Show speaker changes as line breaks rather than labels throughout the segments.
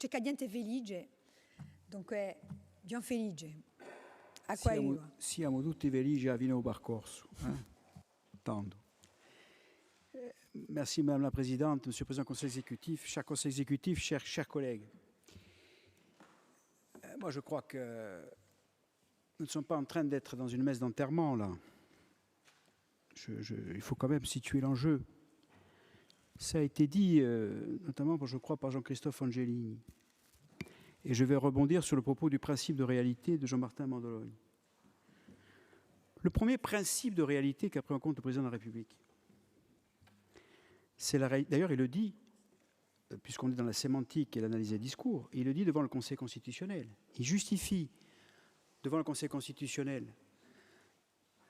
c'è cadiente felice, dunque Gian felice. A qua
siamo tutti felici a fine del percorso. Tanto. Merci Madame la Présidente, Monsieur le Président du Conseil exécutif, cher Conseil exécutif, chers collègues. Moi je crois que nous ne sommes pas en train d'être dans une messe d'enterrement là. Il faut quand même situer l'enjeu. Ça a été dit, notamment, je crois, par Jean-Christophe Angelini. Et je vais rebondir sur le propos du principe de réalité de Jean-Martin Mandologne. Le premier principe de réalité qu'a pris en compte le Président de la République, c'est la réalité. D'ailleurs, il le dit, puisqu'on est dans la sémantique et l'analyse des discours, il le dit devant le Conseil constitutionnel. Il justifie devant le Conseil constitutionnel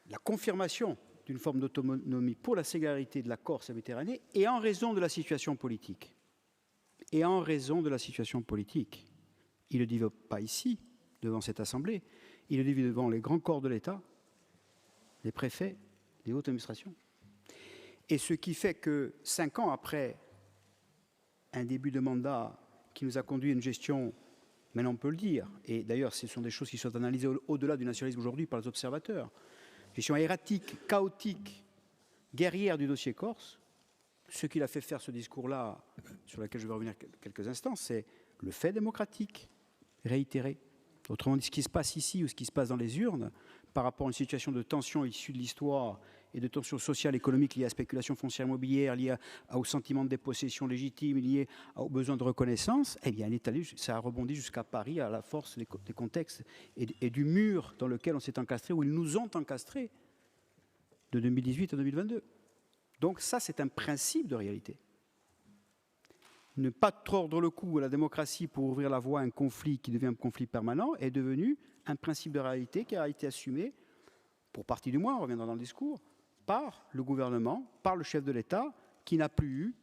la confirmation d'une forme d'autonomie pour la singularité de la Corse et la Méditerranée, et en raison de la situation politique. Et en raison de la situation politique. Il ne le dit pas ici, devant cette Assemblée, il le dit devant les grands corps de l'État, les préfets, les hautes administrations. Et ce qui fait que 5 ans après un début de mandat qui nous a conduit à une gestion, maintenant on peut le dire, et d'ailleurs ce sont des choses qui sont analysées au-delà du nationalisme aujourd'hui par les observateurs, gestion erratique, chaotique, guerrière du dossier corse. Ce qu'il a fait faire ce discours-là, sur lequel je vais revenir quelques instants, c'est le fait démocratique réitéré. Autrement dit, ce qui se passe ici ou ce qui se passe dans les urnes, par rapport à une situation de tension issue de l'histoire et de tension sociale, économique liée à la spéculation foncière immobilière, liée au sentiment de dépossession légitime, liée au besoin de reconnaissance, eh bien, ça a rebondi jusqu'à Paris à la force des contextes et du mur dans lequel on s'est encastré, où ils nous ont encastrés de 2018 à 2022. Donc ça, c'est un principe de réalité. Ne pas tordre le cou à la démocratie pour ouvrir la voie à un conflit qui devient un conflit permanent est devenu un principe de réalité qui a été assumé, pour partie du moins, on reviendra dans le discours, par le gouvernement, par le chef de l'État, qui n'a plus eu,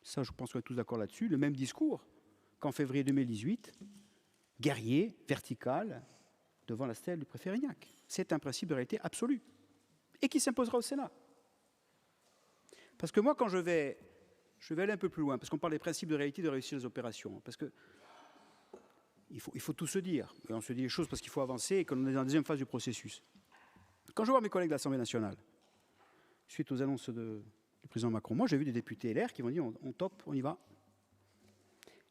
ça je pense qu'on est tous d'accord là-dessus, le même discours qu'en février 2018, guerrier, vertical, devant la stèle du préfet Rignac. C'est un principe de réalité absolu, et qui s'imposera au Sénat. Parce que moi, quand je vais aller un peu plus loin, parce qu'on parle des principes de réalité de réussir les opérations, parce que il faut tout se dire, et on se dit les choses parce qu'il faut avancer et qu'on est dans la deuxième phase du processus. Quand je vois mes collègues de l'Assemblée nationale, suite aux annonces du président Macron, moi j'ai vu des députés LR qui m'ont dit on top, on y va.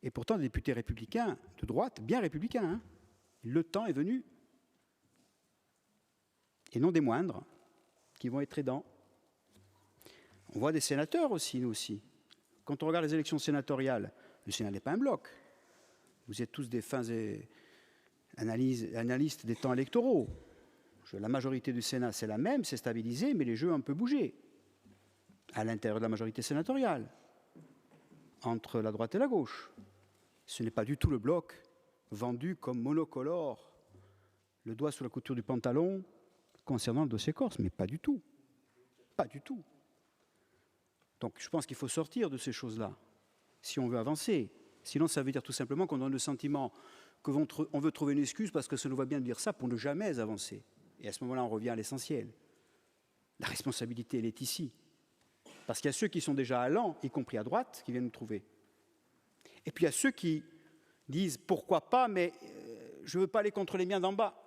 Et pourtant des députés républicains de droite, bien républicains, hein, le temps est venu, et non des moindres, qui vont être aidants. On voit des sénateurs aussi, nous aussi. Quand on regarde les élections sénatoriales, le Sénat n'est pas un bloc. Vous êtes tous des fins analystes des temps électoraux. La majorité du Sénat, c'est la même, c'est stabilisé, mais les jeux ont un peu bougé. À l'intérieur de la majorité sénatoriale, entre la droite et la gauche. Ce n'est pas du tout le bloc vendu comme monocolore, le doigt sous la couture du pantalon, concernant le dossier corse, mais pas du tout. Pas du tout. Donc je pense qu'il faut sortir de ces choses-là, si on veut avancer. Sinon, ça veut dire tout simplement qu'on donne le sentiment qu'on veut trouver une excuse parce que ça nous va bien de dire ça pour ne jamais avancer. Et à ce moment-là, on revient à l'essentiel. La responsabilité, elle est ici. Parce qu'il y a ceux qui sont déjà allants, y compris à droite, qui viennent nous trouver. Et puis il y a ceux qui disent « pourquoi pas, mais je ne veux pas aller contre les miens d'en bas ».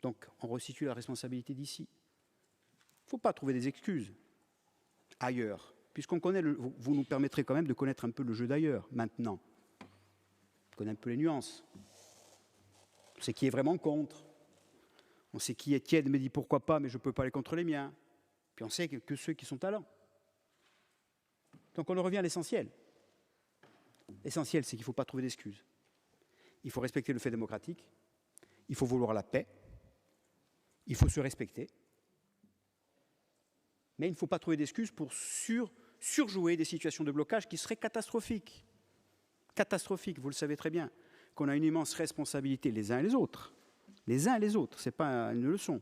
Donc on resitue la responsabilité d'ici. Il ne faut pas trouver des excuses ailleurs. Puisqu'on connaît, vous nous permettrez quand même de connaître un peu le jeu d'ailleurs, maintenant. On connaît un peu les nuances. On sait qui est vraiment contre. On sait qui est tiède, mais dit pourquoi pas, mais je ne peux pas aller contre les miens. Puis on sait que ceux qui sont talents. Donc on en revient à l'essentiel. L'essentiel, c'est qu'il ne faut pas trouver d'excuses. Il faut respecter le fait démocratique. Il faut vouloir la paix. Il faut se respecter. Mais il ne faut pas trouver d'excuses pour surjouer des situations de blocage qui seraient catastrophiques. Catastrophiques, vous le savez très bien, qu'on a une immense responsabilité les uns et les autres. Les uns et les autres, ce n'est pas une leçon,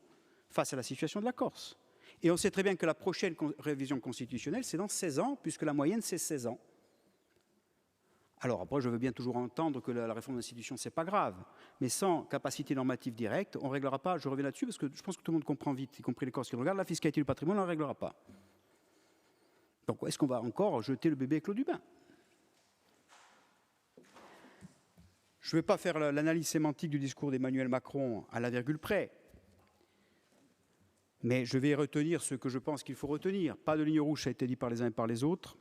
face à la situation de la Corse. Et on sait très bien que la prochaine révision constitutionnelle, c'est dans 16 ans, puisque la moyenne, c'est 16 ans. Alors après, je veux bien toujours entendre que la réforme de l'institution, ce n'est pas grave. Mais sans capacité normative directe, on ne réglera pas, je reviens là-dessus, parce que je pense que tout le monde comprend vite, y compris les Corses qui regardent, la fiscalité du patrimoine, on ne la réglera pas. Donc est-ce qu'on va encore jeter le bébé avec l'eau du bain? Je ne vais pas faire l'analyse sémantique du discours d'Emmanuel Macron à la virgule près, mais je vais retenir ce que je pense qu'il faut retenir. Pas de ligne rouge, ça a été dit par les uns et par les autres.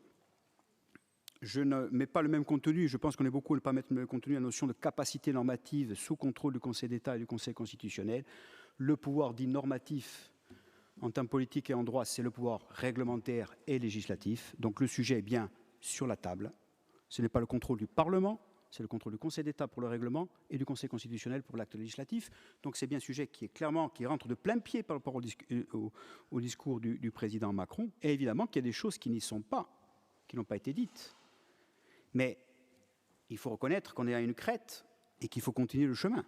Je ne mets pas le même contenu, je pense qu'on est beaucoup à ne pas mettre le même contenu, la notion de capacité normative sous contrôle du Conseil d'État et du Conseil constitutionnel. Le pouvoir dit normatif en termes politiques et en droit, c'est le pouvoir réglementaire et législatif. Donc le sujet est bien sur la table. Ce n'est pas le contrôle du Parlement, c'est le contrôle du Conseil d'État pour le règlement et du Conseil constitutionnel pour l'acte législatif. Donc c'est bien un sujet qui est clairement, qui rentre de plein pied par rapport au discours du président Macron. Et évidemment qu'il y a des choses qui n'y sont pas, qui n'ont pas été dites. Mais il faut reconnaître qu'on est à une crête et qu'il faut continuer le chemin.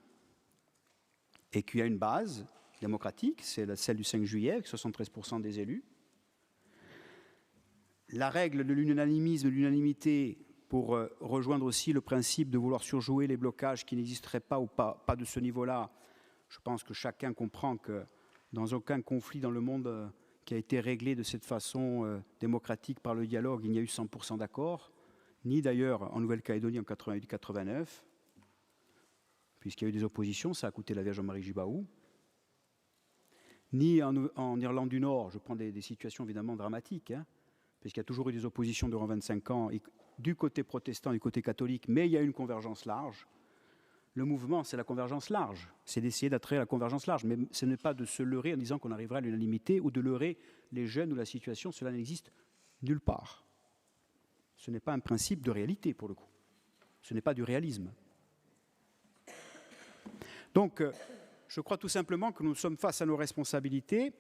Et qu'il y a une base démocratique, c'est celle du 5 juillet, avec 73% des élus. La règle de l'unanimisme, de l'unanimité, pour rejoindre aussi le principe de vouloir surjouer les blocages qui n'existeraient pas ou pas de ce niveau-là. Je pense que chacun comprend que dans aucun conflit dans le monde qui a été réglé de cette façon démocratique par le dialogue, il n'y a eu 100% d'accord, ni d'ailleurs en Nouvelle-Calédonie en 88-89, puisqu'il y a eu des oppositions, ça a coûté la vie à Jean-Marie Gibaou, ni en Irlande du Nord, je prends des situations évidemment dramatiques, puisqu'il y a toujours eu des oppositions durant 25 ans, du côté protestant et du côté catholique, mais il y a eu une convergence large. Le mouvement, c'est la convergence large. C'est d'essayer d'attirer la convergence large. Mais ce n'est pas de se leurrer en disant qu'on arrivera à l'unanimité ou de leurrer les jeunes ou la situation. Cela n'existe nulle part. Ce n'est pas un principe de réalité, pour le coup. Ce n'est pas du réalisme. Donc, je crois tout simplement que nous sommes face à nos responsabilités.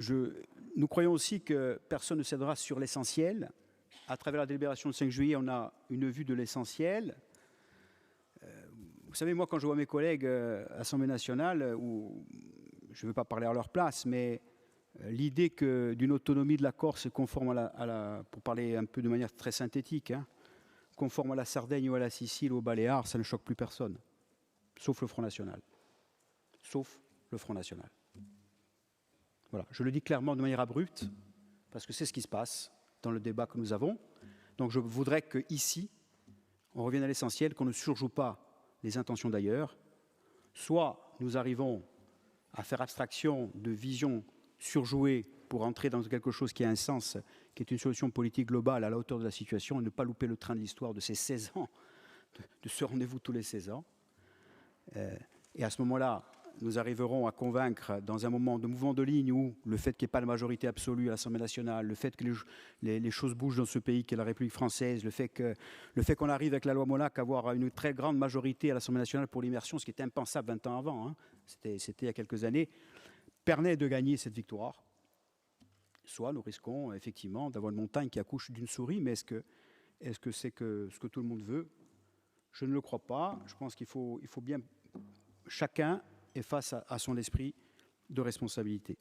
Nous croyons aussi que personne ne cédera sur l'essentiel. À travers la délibération du 5 juillet, on a une vue de l'essentiel. Vous savez, moi, quand je vois mes collègues à l'Assemblée nationale, où je ne veux pas parler à leur place, mais l'idée d'une autonomie de la Corse conforme pour parler un peu de manière très synthétique, conforme à la Sardaigne ou à la Sicile ou aux Baléares, ça ne choque plus personne, sauf le Front National. Sauf le Front National. Voilà, je le dis clairement de manière abrupte, parce que c'est ce qui se passe dans le débat que nous avons. Donc je voudrais qu'ici, on revienne à l'essentiel, qu'on ne surjoue pas les intentions d'ailleurs. Soit nous arrivons à faire abstraction de visions surjouées pour entrer dans quelque chose qui a un sens, qui est une solution politique globale à la hauteur de la situation, et ne pas louper le train de l'histoire de ces 16 ans, de ce rendez-vous tous les 16 ans. Et à ce moment-là, nous arriverons à convaincre dans un moment de mouvement de ligne où le fait qu'il n'y ait pas de majorité absolue à l'Assemblée nationale, le fait que les choses bougent dans ce pays qu'est la République française, le fait qu'on arrive avec la loi Molac à avoir une très grande majorité à l'Assemblée nationale pour l'immersion, ce qui était impensable 20 ans avant, c'était il y a quelques années, permet de gagner cette victoire. Soit nous risquons effectivement d'avoir une montagne qui accouche d'une souris, mais est-ce que c'est ce que tout le monde veut? Je ne le crois pas. Je pense qu'il faut bien... Chacun est face à son esprit de responsabilité.